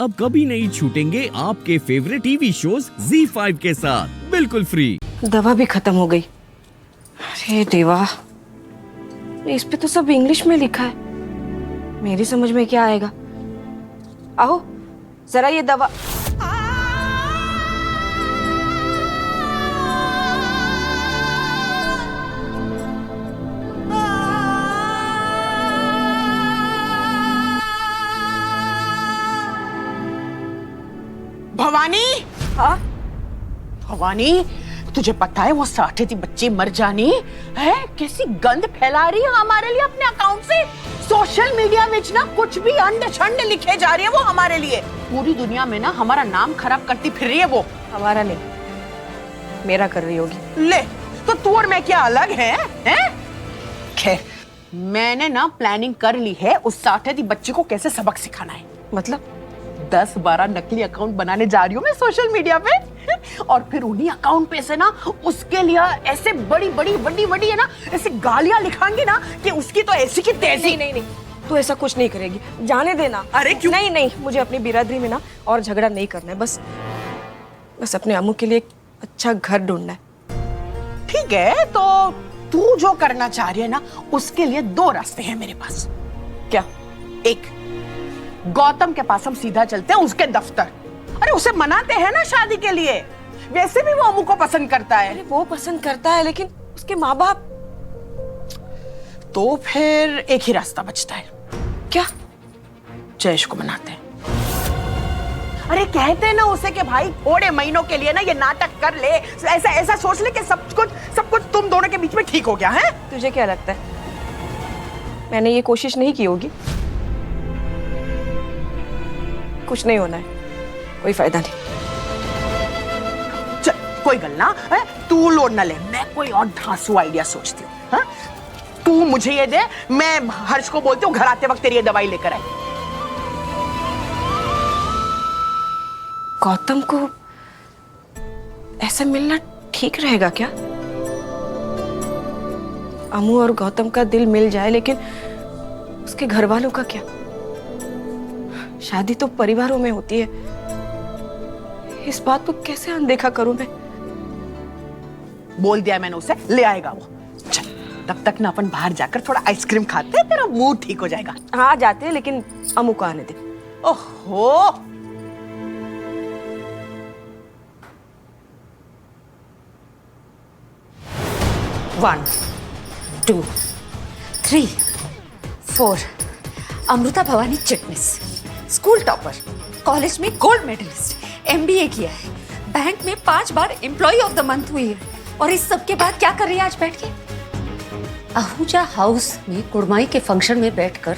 अब कभी नहीं छूटेंगे आपके फेवरेट टीवी शोज ZEE5 के साथ बिल्कुल फ्री। दवा भी खत्म हो गई। अरे देवा, इस पे तो सब इंग्लिश में लिखा है, मेरी समझ में क्या आएगा। आओ जरा ये दवा। भवानी, हाँ भवानी, तुझे पता है वो साठे बच्ची मर जानी है, कैसी गंद फैला रही है हमारे लिए अपने अकाउंट से। सोशल मीडिया में ना कुछ भी अंड छंड लिखे जा रही है वो हमारे लिए। पूरी दुनिया में ना हमारा नाम खराब करती फिर रही है वो। हमारा नहीं, मेरा कर रही होगी। ले, तो तू और मैं क्या अलग हैं? खैर, मैंने ना प्लानिंग कर ली है उस साठे बच्ची को कैसे सबक सिखाना है। मतलब 10-12 नकली अकाउंट बनाने जा रही हूँ मैं सोशल मीडिया पे, और फिर उन्हीं अकाउंट पे से ना उसके लिए ऐसे बड़ी है ना, ऐसे गालियां लिखांगी ना कि उसकी तो ऐसी की तैसी। नहीं, तू ऐसा कुछ नहीं करेगी, जाने देना। अरे क्यों? नहीं, मुझे अपनी बिरादरी में ना और झगड़ा नहीं करना है। बस अपने अम्मू के लिए एक अच्छा घर ढूंढना है। ठीक है, तो तू जो करना चाह रही है ना, उसके लिए 2 रास्ते हैं मेरे पास। क्या? एक, गौतम के पास हम सीधा चलते हैं उसके दफ्तर। अरे उसे मनाते हैं ना शादी के लिए, वैसे भी वो अम्मू को पसंद करता है। अरे वो पसंद करता है, लेकिन उसके माँ बाप। तो फिर एक ही रास्ता बचता है। क्या? जयेश को मनाते हैं। अरे कहते हैं ना उसे कि भाई थोड़े महीनों के लिए ना ये नाटक कर ले, ऐसा सोच ले कि सब कुछ तुम दोनों के बीच में ठीक हो गया है। तुझे क्या लगता है मैंने ये कोशिश नहीं की होगी? कुछ नहीं होना है, कोई फायदा नहीं। चल कोई गल ना है, तू लोड ना ले, मैं कोई और धांसू आइडिया सोचती हूँ। हाँ? तू मुझे ये दे, मैं हर्ष को बोलती हूँ घर आते वक्त तेरी ये दवाई लेकर आए। गौतम को ऐसा मिलना ठीक रहेगा क्या? अमू और गौतम का दिल मिल जाए, लेकिन उसके घर वालों का क्या? शादी तो परिवारों में होती है, इस बात को कैसे अनदेखा करूं मैं? बोल दिया मैंने उसे, ले आएगा वो। चल तब तक ना अपन बाहर जाकर थोड़ा आइसक्रीम खाते हैं, तेरा मूड ठीक हो जाएगा। हाँ जाते हैं, लेकिन अमू को आने दे। ओहो, One, 2, 3, 4। Amrita Bhavani Chitnis, school topper, college में गोल्ड मेडलिस्ट, MBA किया है, बैंक में 5 बार एम्प्लॉय ऑफ द मंथ हुई है, और इस सब के बाद क्या कर रही है आज बैठ के? आहूजा हाउस में कुड़माई के फंक्शन में बैठकर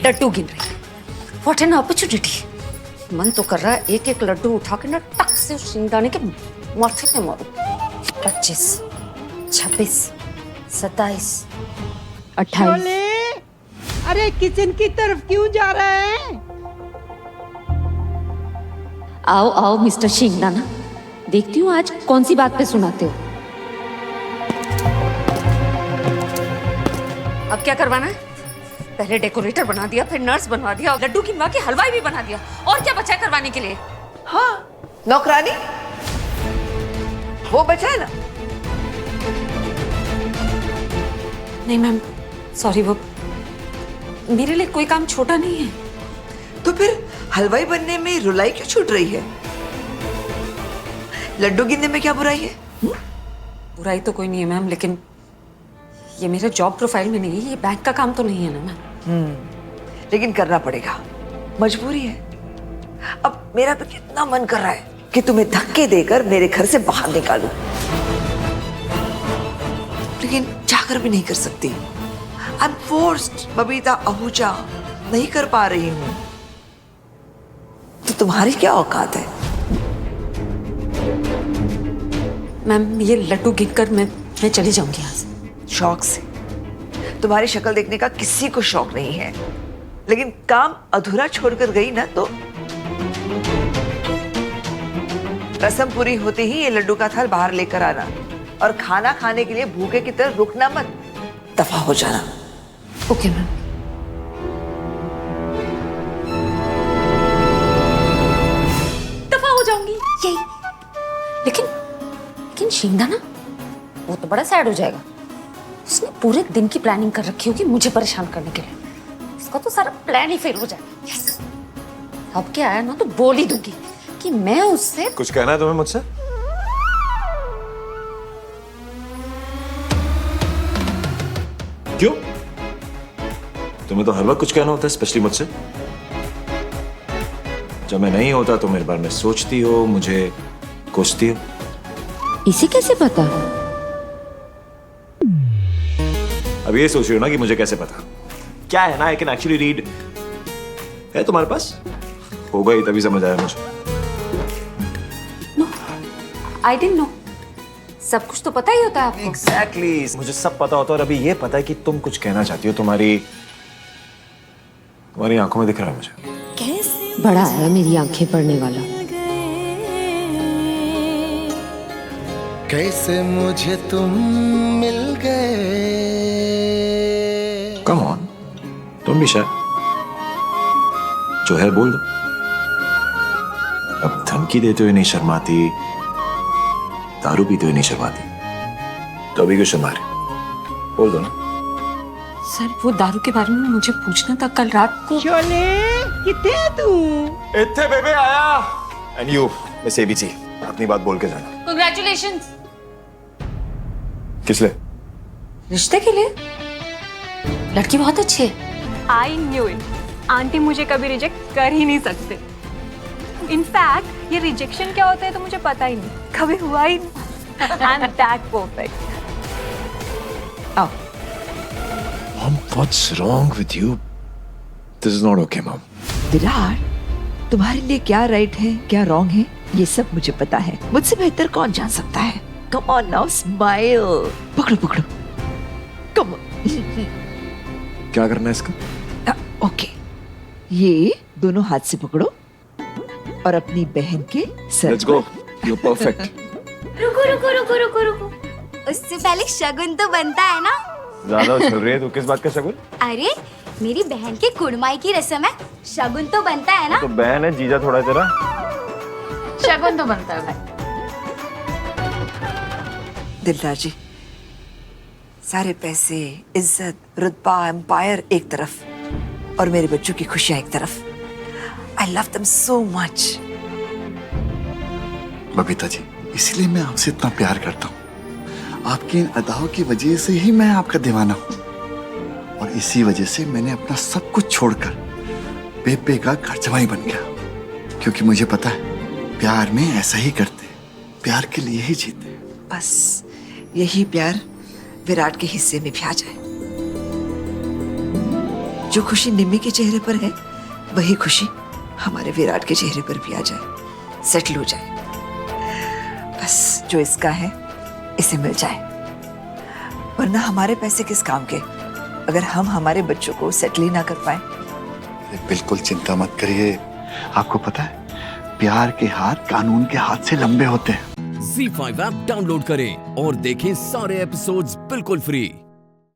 लड्डू गिन रही है। What an opportunity. मन तो कर रहा है एक एक लड्डू उठा के ना टक से उस सिंगदाने के माथे पे मारूं। 25, 26, 27, 28। अरे किचन की तरफ क्यों जा रहे हैं? आओ आओ मिस्टर शिंगदाना, देखती हूँ आज कौन सी बात पे सुनाते हो। अब क्या करवाना है? पहले डेकोरेटर बना दिया, फिर नर्स बनवा दिया, और लड्डू किनवा के हलवाई भी बना दिया, और क्या बचा है करवाने के लिए? हाँ, नौकरानी वो बचा है ना। नहीं मैम, सॉरी, वो मेरे लिए कोई काम छोटा नहीं है। तो फिर हलवाई बनने में रुलाई क्यों छूट रही है? लड्डू गिनने में क्या बुराई है? बुराई तो कोई नहीं है मैम, लेकिन ये मेरे जॉब प्रोफाइल में नहीं है, ये बैंक का काम तो नहीं है ना मैम। लेकिन करना पड़ेगा, मजबूरी है। अब मेरा भी कितना मन कर रहा है कि तुम्हें धक्के देकर मेरे घर से बाहर निकालूं, लेकिन जाकर भी नहीं कर सकती। I'm forced, बबीता आहूजा, नहीं कर पा रही हूं। तो तुम्हारी क्या औकात है? मैम ये लड्डू गिनकर मैं चली जाऊंगी यहाँ से। शौक से? तुम्हारी शक्ल देखने का किसी को शौक नहीं है, लेकिन काम अधूरा छोड़कर गई ना, तो रस्म पूरी होते ही ये लड्डू का थाल बाहर लेकर आना, और खाना खाने के लिए भूखे की तरह रुकना मत, दफा हो जाना। Okay ma'am. शिंदा ना, वो तो बड़ा सैड हो जाएगा। उसने पूरे दिन की प्लानिंग कर रखी होगी मुझे परेशान करने के लिए। उसका तो सारा प्लान ही फेल हो जाएगा। यस, अब क्या है ना, तो बोल ही दूंगी कि मैं उससे कुछ कहना है तुम्हें मुझसे? क्यों? तुम्हें तो हर वक्त कुछ कहना होता है, स्पेशली मुझसे। जब मैं नहीं होता तो मेरे बारे में सोचती हो, मुझे कोसती हो। इसे कैसे पता? अब ये सोच रही हो ना कि मुझे कैसे पता? क्या है ना, आई कैन एक्चुअली रीड। है तुम्हारे पास? होगा ही तभी समझ आया मुझे। I didn't know. सब कुछ तो पता ही होता है आपको। Exactly. मुझे सब पता होता है और अभी ये पता है कि तुम कुछ कहना चाहती हो। तुम्हारी आंखों में दिख रहा है मुझे। बड़ा है मेरी आंखें पढ़ने वाला। कैसे मुझे तुम मिल गए। कम ऑन, तुम भी शायद जो है बोल दो। अब धमकी देते हुए नहीं शर्माती, दारू पीते हुए नहीं शर्माती, तो अभी क्यों शर्मा रहे? बोल दो ना। सर, वो दारू के बारे में मुझे पूछना था कल रात को। शोले कितने है तू? इत्थे बेबे आया। एंड यू मिस एबीसी, अपनी बात बोल के जाना। कांग्रेचुलेशंस। किस लिए? रिश्ते के लिए। लड़की बहुत अच्छी है। I knew it. आंटी मुझे कभी रिजेक्ट कर ही नहीं सकते। इनफैक्ट ये रिजेक्शन क्या होता है तो मुझे पता ही नहीं, कभी हुआ ही नहीं। I am that perfect. Mom, what's wrong with you? This is not okay, Mom. Virat, तुम्हारे लिए क्या राइट है क्या रॉन्ग है ये सब मुझे पता है। मुझसे बेहतर कौन जान सकता है। Come on now, smile. पकड़ो पकड़ो, कम। क्या करना है इसका? ओके, ये दोनों हाथ से पकड़ो और अपनी बहन के sir Let's go. You're perfect. रुको। उससे पहले शगुन तो बनता है ना। ज्यादा उछल रही है तू। किस बात का शगुन? अरे मेरी बहन के कुड़माई की रस्म है, शगुन तो बनता है ना। तो बहन है, जीजा थोड़ा तेरा। शगुन तो बनता है भाई। दिलदार जी, सारे पैसे, इज्जत, रुतबा, एम्पायर एक तरफ और मेरे बच्चों की खुशियां एक तरफ। I love them so much. Babita ji, इसीलिए मैं आपसे इतना प्यार करता हूँ। आपकी इन अदाओं की वजह से ही मैं आपका दीवाना हूँ और इसी वजह से मैंने अपना सब कुछ छोड़कर बेबे का घर जमाई बन गया, क्योंकि मुझे पता है प्यार में ऐसा ही करते, प्यार के लिए ही जीते। बस यही प्यार विराट के हिस्से में भी आ जाए। जो खुशी निम्मी के चेहरे पर है वही खुशी हमारे विराट के चेहरे पर भी आ जाए, सेटल हो जाए। बस जो इसका है इसे मिल जाए, वरना हमारे पैसे किस काम के अगर हम हमारे बच्चों को सेटल ही ना कर पाए। बिल्कुल चिंता मत करिए। आपको पता है प्यार के हाथ कानून के हाथ से लंबे होते हैं। Z5 ऐप डाउनलोड करें और देखें सारे एपिसोड्स बिल्कुल फ्री।